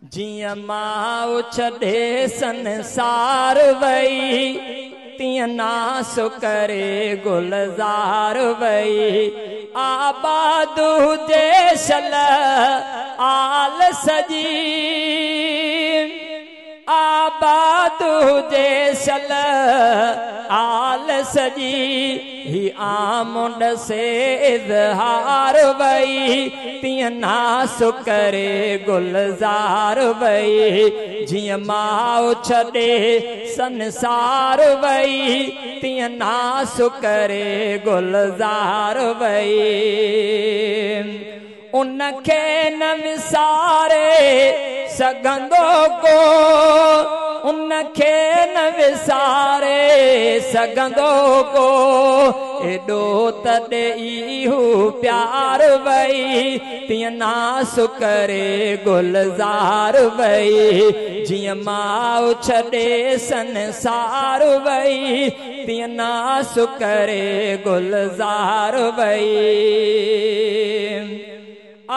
जिया माउ छॾे संसार वई तिया नास करे गुलजार वई आबाद हुजे सल आल सजी आबाद हुजे सल आल सजी ही आमुंड से इज़हार वई तिया नास करे गुलजार वई जिया माउ छॾे संसार वई तिया नास करे गुलजार वई उनखे न विसारे सघंदो को उनखे न विसारे सघंदो को एॾो तॾे इहो प्यार वई तिया नास करे गुलजार वई जिया माउ छॾे संसार वई तिया नास करे गुलजार वई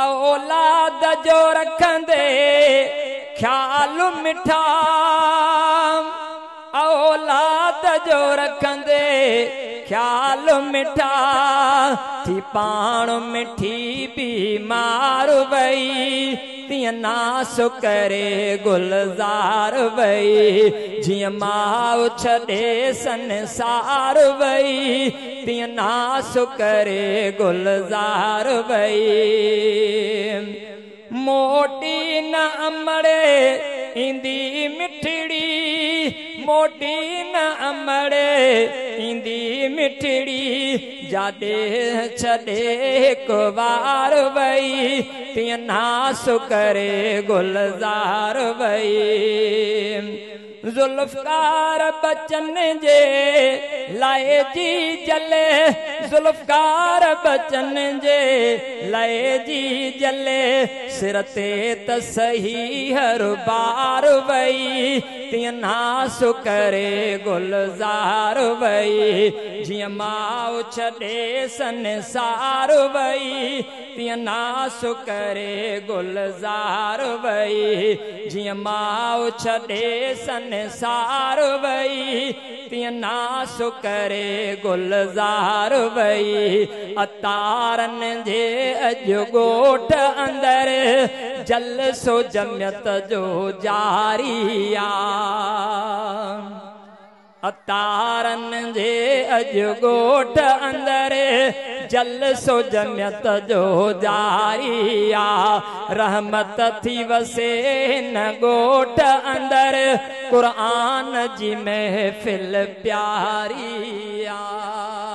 औलाद जो रखंदे ख्याल मिठा औलाद जो रखंदे ख्याल मिठा थी पाण मिठी बीमार वई तिया नास करे गुलजार वई जिया माउ छॾे संसार वई तिया नास करे गुलजार वई मोटी न अमड़े इंदी मिठड़ी मोटी न अमड़े इंदी मिठड़ी जादे छॾे कुवार वई तिया नास करे गुलजार वई जुल्फकार बचन जे लाए जी जले जुल्फकार बचन जे लाए जी जले सिर ते त सही हर बार वई तिया नास करे गुलजार वई जिया माउ छॾे संसार वई तिया नास करे गुलजार वई जिया माउ छॾे संसार वई तिया नास करे गुलजार वई अतारन जे अॼु ॻोठ अंदर जलसो जमियत जो जारी आ अतारन जे अॼु ॻोठ अंदर जलसो जमियत जो जारी आ रहमत थी वसे न ॻोठ अंदर क़ुरान जी महफ़िल प्यारी आ।